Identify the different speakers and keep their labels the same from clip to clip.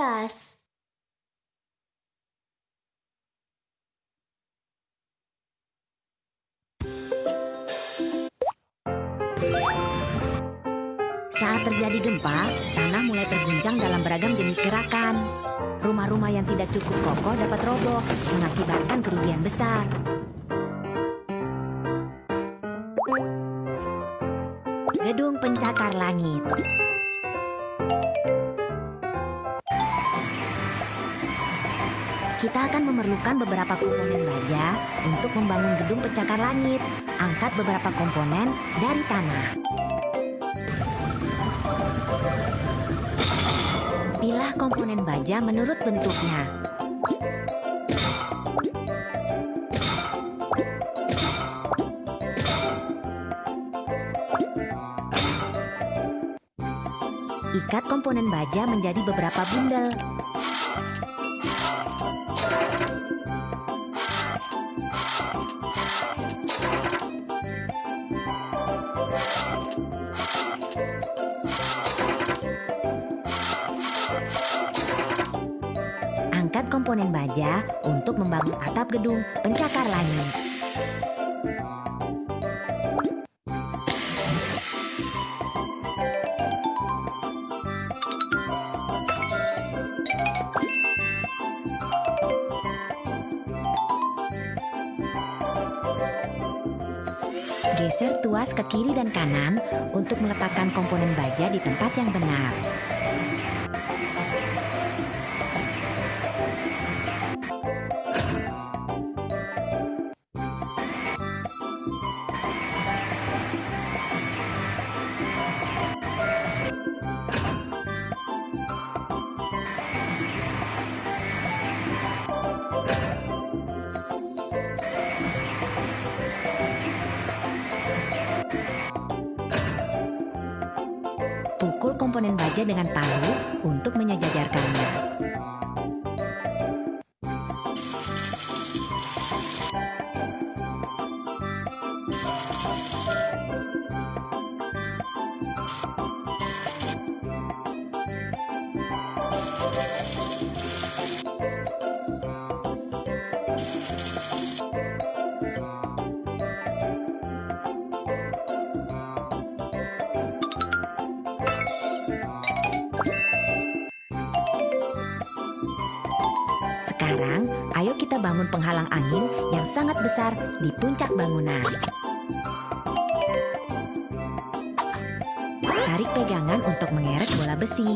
Speaker 1: kipas.
Speaker 2: Saat terjadi gempa, tanah mulai terguncang dalam beragam jenis gerakan. Rumah-rumah yang tidak cukup kokoh dapat roboh, mengakibatkan kerugian besar. Gedung pencakar langit. Kita akan memerlukan beberapa komponen baja untuk membangun gedung pencakar langit. Angkat beberapa komponen dari tanah. Pilah komponen baja menurut bentuknya. Ikat komponen baja menjadi beberapa bundel. Angkat komponen baja untuk membangun atap gedung pencakar langit. Geser tuas ke kiri dan kanan untuk meletakkan komponen baja di tempat yang benar. Pukul komponen baja dengan palu untuk menyejajarkannya. Sekarang, ayo kita bangun penghalang angin yang sangat besar di puncak bangunan. Tarik pegangan untuk mengerek bola besi.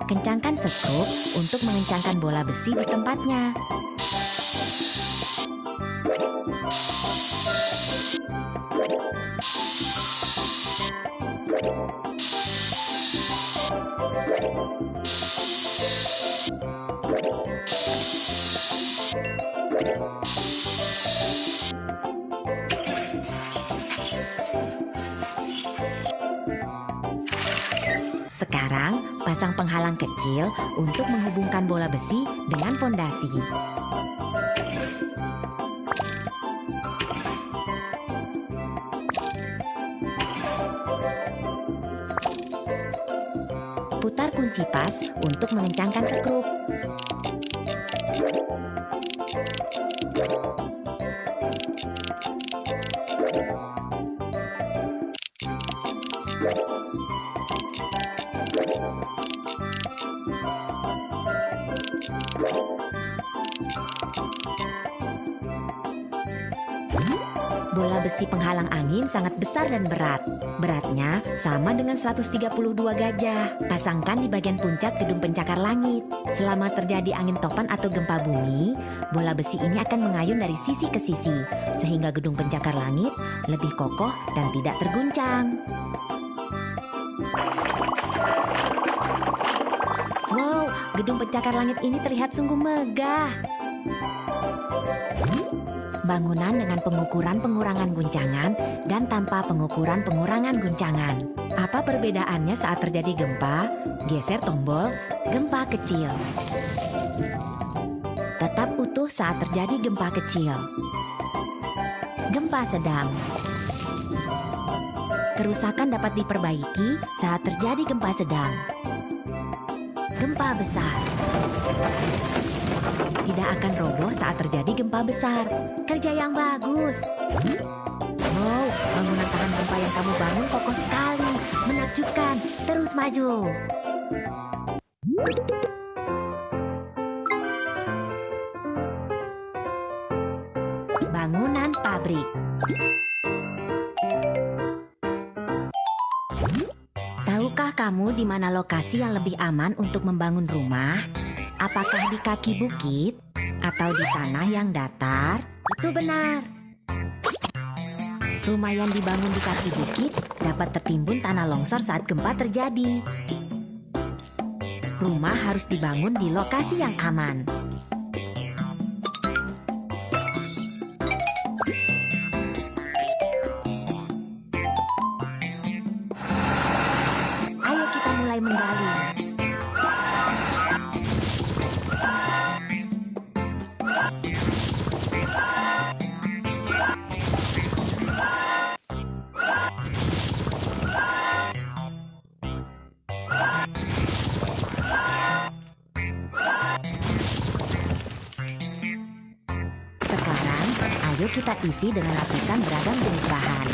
Speaker 2: Kencangkan skrup untuk mengencangkan bola besi di tempatnya. Sekarang, pasang penghalang kecil untuk menghubungkan bola besi dengan fondasi. Putar kunci pas untuk mengencangkan skrup. Bola besi penghalang angin sangat besar dan berat. Beratnya sama dengan 132 gajah. Pasangkan di bagian puncak gedung pencakar langit. Selama terjadi angin topan atau gempa bumi, bola besi ini akan mengayun dari sisi ke sisi, sehingga gedung pencakar langit lebih kokoh dan tidak terguncang. Wow, gedung pencakar langit ini terlihat sungguh megah. Bangunan dengan pengukuran pengurangan guncangan dan tanpa pengukuran pengurangan guncangan. Apa perbedaannya saat terjadi gempa? Geser tombol gempa kecil. Tetap utuh utuh saat terjadi gempa kecil. Gempa sedang. Kerusakan dapat diperbaiki saat terjadi gempa sedang. Gempa besar. Tidak akan roboh saat terjadi gempa besar. Kerja yang bagus. Wow, bangunan tahan gempa yang kamu bangun kokoh sekali. Menakjubkan. Terus maju. Bangunan pabrik. Tahukah kamu di mana lokasi yang lebih aman untuk membangun rumah? Apakah di kaki bukit atau di tanah yang datar? Itu benar. Rumah yang dibangun di kaki bukit dapat tertimbun tanah longsor saat gempa terjadi. Rumah harus dibangun di lokasi yang aman. Ayo kita mulai menggali. Sekarang, ayo kita isi dengan lapisan beragam jenis bahan.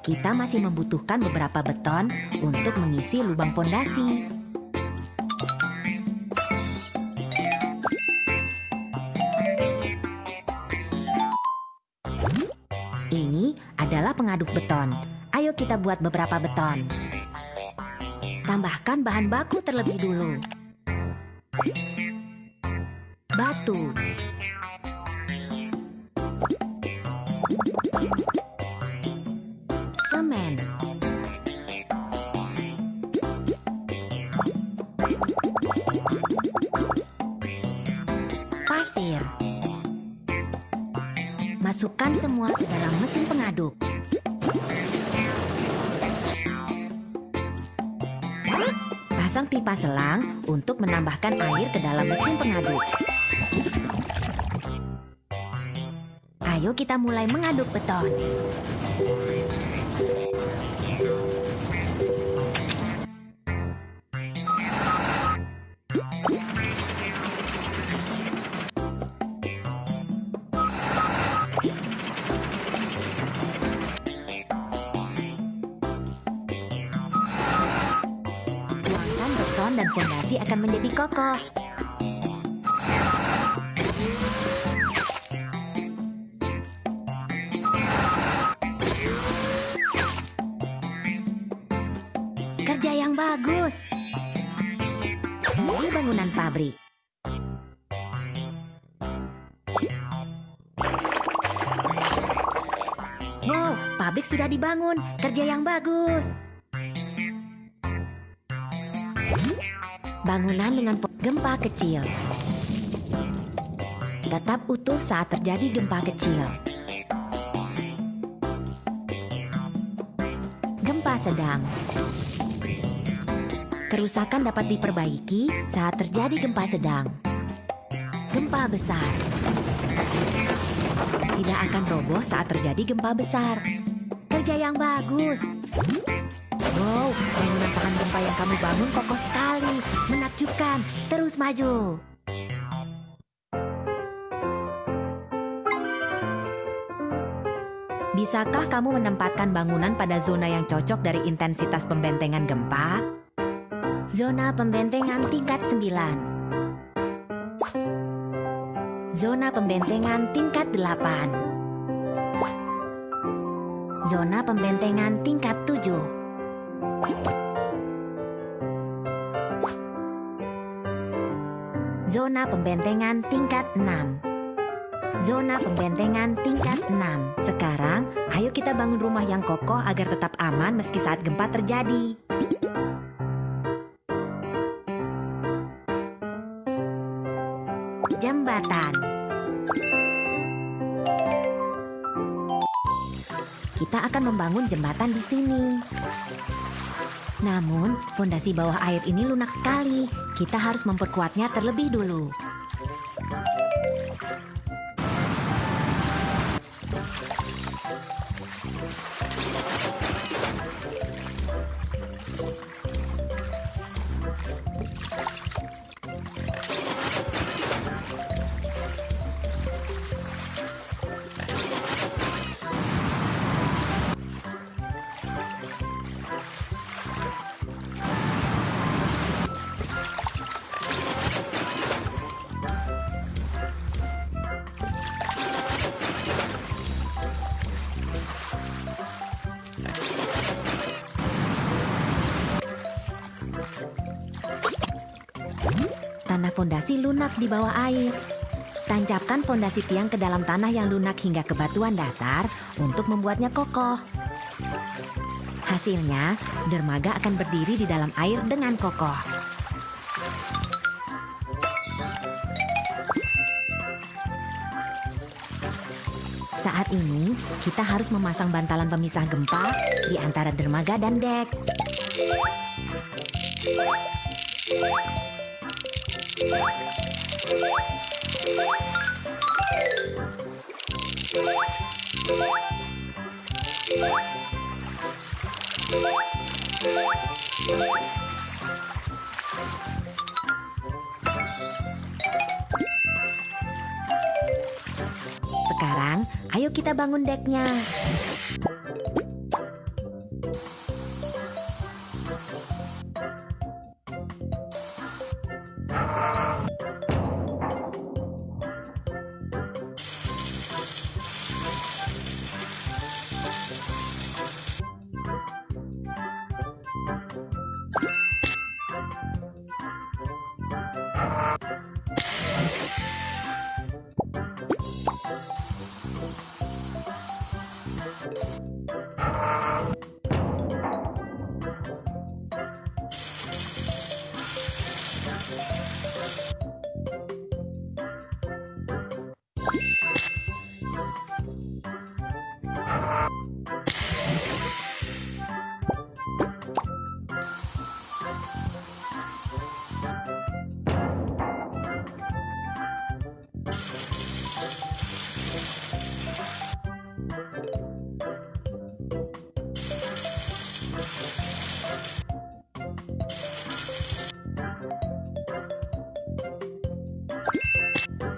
Speaker 2: Kita masih membutuhkan beberapa beton untuk mengisi lubang fondasi. Ini adalah pengaduk beton. Ayo kita buat beberapa beton. Tambahkan bahan baku terlebih dulu. Batu. Semen. Pasir. Masukkan semua ke dalam mesin pengaduk. Pasang pipa selang untuk menambahkan air ke dalam mesin pengaduk. Ayo kita mulai mengaduk beton. Tuangkan beton dan fondasi akan menjadi kokoh. Kerja yang bagus. Ini bangunan pabrik. Wow, pabrik sudah dibangun. Kerja yang bagus. Bangunan dengan gempa kecil. Tetap utuh saat terjadi gempa kecil. Gempa sedang. Kerusakan dapat diperbaiki saat terjadi gempa sedang. Gempa besar. Tidak akan roboh saat terjadi gempa besar. Kerja yang bagus. Wow, bangunan tahan gempa yang kamu bangun kokoh sekali. Menakjubkan. Terus maju. Bisakah kamu menempatkan bangunan pada zona yang cocok dari intensitas pembentengan gempa? Zona pembentengan tingkat 9. Zona pembentengan tingkat 8. Zona pembentengan tingkat 7. Zona pembentengan tingkat 6. Zona pembentengan tingkat 6. Sekarang, ayo kita bangun rumah yang kokoh agar tetap aman meski saat gempa terjadi. Jembatan. Kita akan membangun jembatan di sini. Namun, fondasi bawah air ini lunak sekali. Kita harus memperkuatnya terlebih dulu. Tanah fondasi lunak di bawah air. Tancapkan fondasi tiang ke dalam tanah yang lunak hingga ke batuan dasar untuk membuatnya kokoh. Hasilnya, dermaga akan berdiri di dalam air dengan kokoh. Saat ini, kita harus memasang bantalan pemisah gempa di antara dermaga dan dek. Sekarang, ayo kita bangun deknya.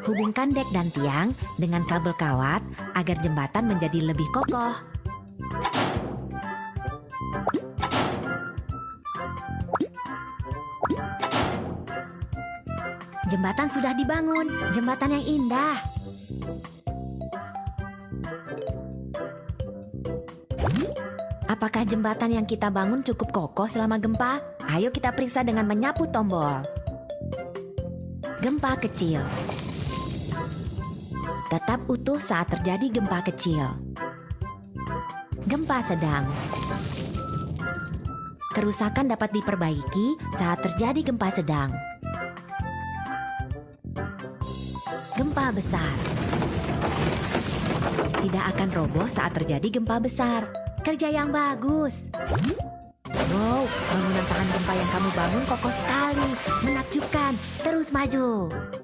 Speaker 2: Hubungkan dek dan tiang dengan kabel kawat agar jembatan menjadi lebih kokoh. Jembatan sudah dibangun, jembatan yang indah. Apakah jembatan yang kita bangun cukup kokoh selama gempa? Ayo kita periksa dengan menyapu tombol. Gempa kecil. Tetap utuh saat terjadi gempa kecil. Gempa sedang. Kerusakan dapat diperbaiki saat terjadi gempa sedang. Gempa besar. Tidak akan roboh saat terjadi gempa besar. Kerja yang bagus. Wow, bangunan tahan gempa yang kamu bangun kokoh sekali. Menakjubkan. Terus maju.